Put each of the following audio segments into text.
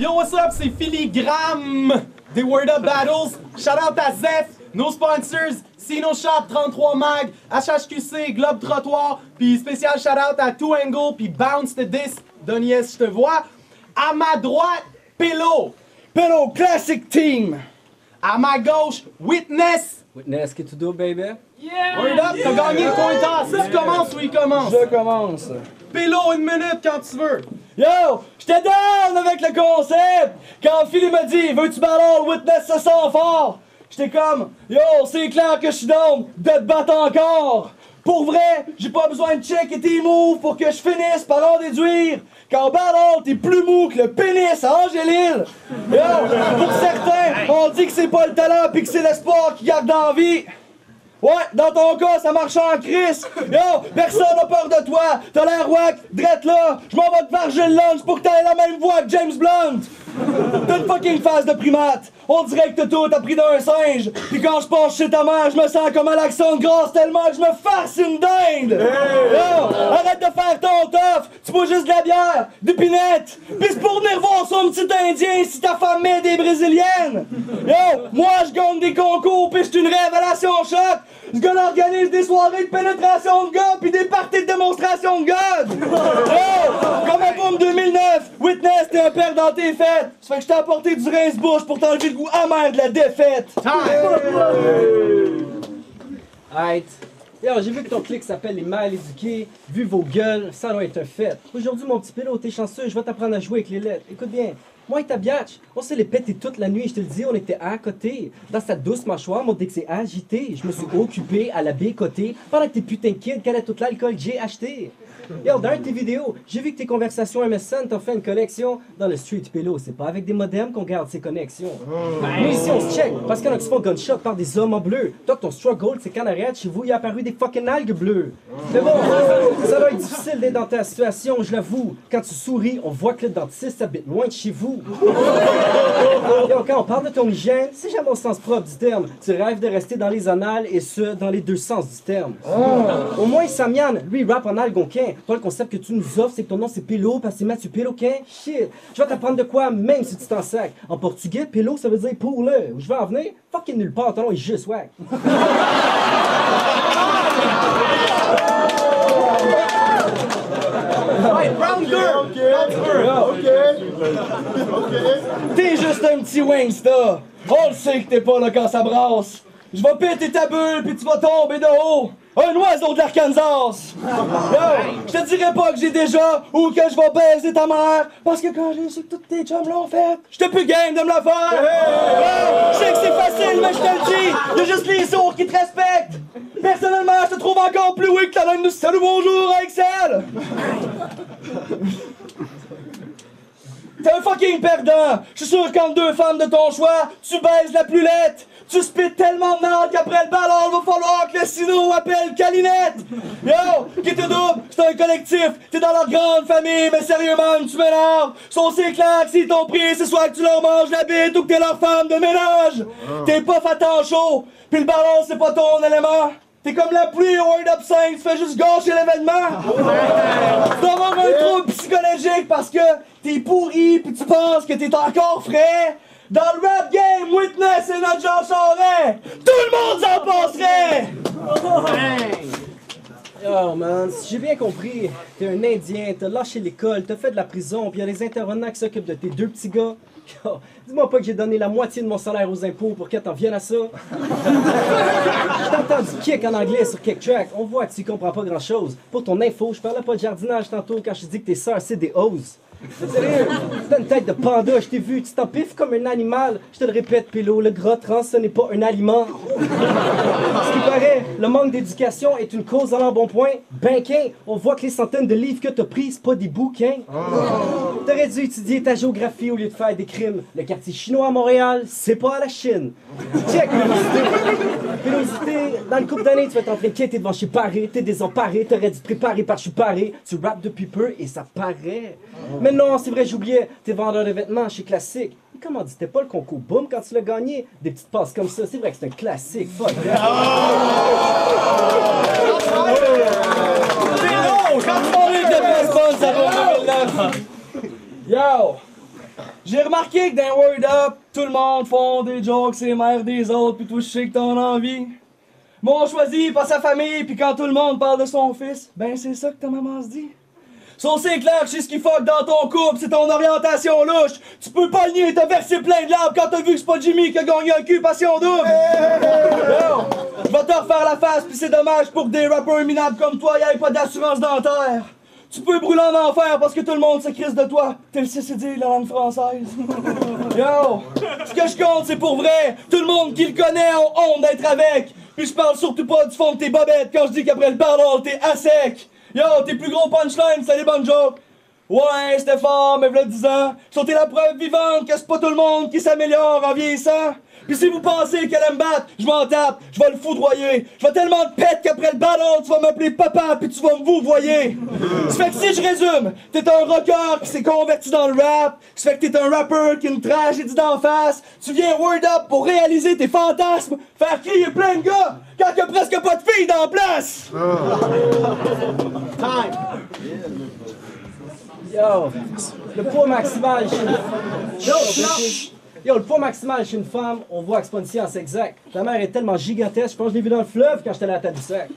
Yo, what's up? C'est Filigram des Word Up Battles. Shout out à Zef, nos sponsors, Sino Shop, 33 Mag, HHQC, Globe Trottoir, puis spécial shout out à Two Angle, puis Bounce the Disc, Donies, je te vois. À ma droite, Pillow. Pillow Classic Team. À ma gauche, Witness. Witness, que tu do, baby? Yeah! Word Up, t'as gagné le coin toss. Tu commences ou il commence? Je commence. Pillow, 1 minute quand tu veux. Yo, j'étais down avec le concept! Quand Philly m'a dit, veux-tu battle, Witness se sent fort! J'étais comme, yo, c'est clair que je suis down de te battre encore! Pour vrai, j'ai pas besoin de check et tes moves pour que je finisse par en déduire qu'en battle, t'es plus mou que le pénis à Angélil! Yo, pour certains, on dit que c'est pas le talent pis que c'est l'espoir qui garde en vie! Ouais, dans ton cas, ça marche en crise. Yo, personne n'a peur de toi. T'as l'air wack, drette là. Je m'en vais te varger le lunch pour que t'aies la même voix que James Blunt. T'as une fucking face de primate. On dirait que t'as tout appris d'un singe. Puis quand je passe chez ta mère, je me sens comme Alexandre Grasse tellement que je me farce une dinde. Yo, arrête de faire ton tough. Tu bois juste de la bière, des pinettes. Pis c'est pour venir voir son petit indien si ta femme met des brésiliennes. Yo, moi je gagne des concours pis j'suis une révélation choc. Ce gars-là organise des soirées de pénétration de gars pis des parties de démonstration de God! Oh! Comme un boom 2009, Witness, t'es un père dans tes fêtes! Ça fait que je t'ai apporté du rince-bouche pour t'enlever le goût amer de la défaite! Alright. Yo, j'ai vu que ton clic s'appelle les mal éduqués. Vu vos gueules, ça doit être un fait. Aujourd'hui, mon petit Pillow, t'es chanceux, je vais t'apprendre à jouer avec les lettres. Écoute bien. Moi et ta biatch, on s'est les pété toute la nuit, je te le dis, on était à côté. Dans sa douce mâchoire, mon dick s'est agité. Je me suis occupé à la bécoter pendant que tes putains de kids calaient tout l'alcool que j'ai acheté. Yo, dans tes vidéos, j'ai vu que tes conversations MSN t'ont fait une collection dans le street Pillow. C'est pas avec des modems qu'on garde ces connexions. Mais ici, on se check, parce qu'il y en a qui se font gunshot par des hommes en bleu. Toi, ton struggle, c'est qu'en arrière de chez vous, il y a apparu des fucking algues bleues. Mais bon, ça doit être difficile d'être dans ta situation, je l'avoue. Quand tu souris, on voit que le dentiste habite loin de chez vous. Yo, quand on parle de ton hygiène, c'est jamais au sens propre du terme. Tu rêves de rester dans les annales et ce, dans les deux sens du terme. Au moins, Samian, lui, il rappe en algonquin. Toi, le concept que tu nous offres, c'est que ton nom c'est Pillow parce que c'est Mathieu Péloquin. Shit, je vais t'apprendre de quoi, même si tu t'en sacs. En portugais, Pillow, ça veut dire pour le. Où je vais en venir? Fucking nulle part, ton nom est juste wack. Round 2! T'es juste un petit Wingsta. On le sait que t'es pas là quand ça brasse. Je vais péter ta bulle puis tu vas tomber de haut. Un oiseau de l'Arkansas! Yo, je te dirais pas que j'ai déjà ou que je vais baiser ta mère parce que quand j'ai su que tous tes chums l'ont fait, j'étais plus game de me la faire! Yo, je sais que c'est facile, mais je te le dis, y'a juste les sourds qui te respectent! Personnellement, je te trouve encore plus weak que la langue de salut bonjour à Excel! T'es un fucking perdant! Je suis sûr qu'entre deux femmes de ton choix, tu baises la plus laite! Tu spits tellement de merde qu'après le ballon, il va falloir que le sino appelle Calinette! Yo, qui te double, c'est un collectif, t'es dans leur grande famille, mais sérieusement, tu m'énerves! Son c'est clair que si ton prix, c'est soit que tu leur manges la bite ou que t'es leur femme de ménage! T'es pas fait en chaud, pis le ballon, c'est pas ton élément! T'es comme la pluie au Word Up 5, tu fais juste gâcher l'événement! Tu dois avoir un trouble psychologique parce que t'es pourri pis tu penses que t'es encore frais! Dans le rap game, Witness et notre Jean Charest, tout le monde s'en passerait! Oh man, si j'ai bien compris, t'es un Indien, t'as lâché l'école, t'as fait de la prison, pis y'a les intervenants qui s'occupent de tes deux petits gars. Oh, dis-moi pas que j'ai donné la moitié de mon salaire aux impôts pour que t'en viennes à ça. Je t'entends du kick en anglais sur Kick Track, on voit que tu comprends pas grand chose. Pour ton info, je parlais pas de jardinage tantôt quand je te dis que tes sœurs c'est des hoses. Sérieux, t'as une tête de panda, je t'ai vu, tu t'empiffes comme un animal. Je te le répète, Pillow, le gras trans, ce n'est pas un aliment. Ce qui paraît, le manque d'éducation est une cause en embonpoint. Benquin, on voit que les centaines de livres que t'as pris, c'est pas des bouquins. T'aurais dû étudier ta géographie au lieu de faire des crimes. Le quartier chinois à Montréal, c'est pas à la Chine. Check, Pilosité, dans le couple d'années, tu vas t'entraîner, t'es devant chez Paré, t'es désemparé, t'aurais dû te préparer par chez Paré. Tu rappes depuis peu et ça paraît. Mais non, c'est vrai, j'oubliais, t'es vendeur de vêtements chez Classique. Mais comment dit, c'était pas le concours Boom quand tu l'as gagné? Des petites passes comme ça, c'est vrai que c'est un classique. Fuck. Yo! J'ai remarqué que dans Word Up, tout le monde font des jokes, c'est mères des autres, pis toi je sais que t'en as envie. Moi on choisit pas sa famille, pis quand tout le monde parle de son fils, ben c'est ça que ta maman se dit. So c'est clair que c'est ce qui fuck dans ton couple, c'est ton orientation louche. Tu peux pas le nier, t'as versé plein de larmes quand t'as vu que c'est pas Jimmy qui a gagné un cul passion double. Yo, je vais te refaire la face, pis c'est dommage pour que des rappeurs minables comme toi y'aient pas d'assurance dentaire. Tu peux brûler en enfer parce que tout le monde se crisse de toi. T'es le CCD de la langue française. Yo, ce que je compte c'est pour vrai. Tout le monde qui le connaît a honte d'être avec. Puis je parle surtout pas du fond de tes bobettes quand je dis qu'après le parole t'es à sec. Yo, tes plus gros punchlines, c'est des bonnes jokes. Ouais, c'était fort, mais v'là 10 ans. So t'es la preuve vivante que c'est pas tout le monde qui s'améliore en vieillissant. Pis si vous pensez qu'elle aime battre, je m'en tape, je vais le foudroyer. Je vais tellement te pète qu'après le ballon, tu vas m'appeler papa pis tu vas me vouvoyer. Ça fait que si je résume, t'es un rocker qui s'est converti dans le rap. Ça fait que t'es un rapper qui a une tragédie d'en face. Tu viens Word Up pour réaliser tes fantasmes. Faire crier plein de gars quand y'a presque pas de filles dans la place. Time! Yo, le poids maximal chez une... Yo, le poids maximal chez une femme, on voit que c'est pas une science exacte. Ta mère est tellement gigantesque, je pense que je l'ai vu dans le fleuve quand j'étais à la Tadoussac.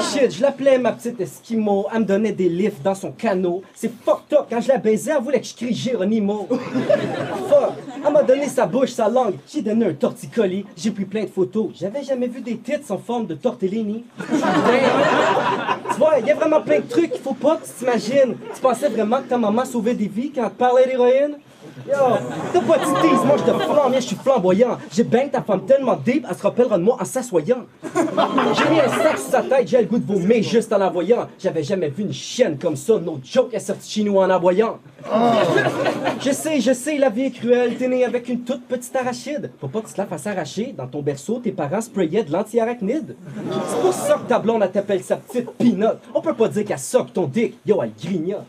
Shit, je l'appelais ma petite Esquimau, elle me donnait des lifts dans son canot. C'est fucked up, quand je la baisais, elle voulait que je crie Géronimo. Fuck, elle m'a donné sa bouche, sa langue, j'ai donné un torticolis, j'ai pris plein de photos. J'avais jamais vu des tits en forme de tortellini. Tu vois, il y a vraiment plein de trucs qu'il faut pas que tu t'imagines. Tu pensais vraiment que ta maman sauvait des vies quand elle te parlait d'héroïne? Yo, t'as pas de tease, moi je te flambe, je suis flamboyant. J'ai bang ta femme tellement deep, elle se rappellera de moi en s'assoyant. J'ai mis un sac sur sa tête, j'ai le goût de vomir juste en la voyant. J'avais jamais vu une chienne comme ça, no joke, elle sortit chez nous en aboyant. Je sais, la vie est cruelle, t'es né avec une toute petite arachide. Faut pas que tu te la fasses arracher, dans ton berceau, tes parents sprayaient de l'anti-arachnide. C'est pour ça que ta blonde, elle t'appelle sa petite peanut. On peut pas dire qu'elle soque ton dick, yo, elle grignote.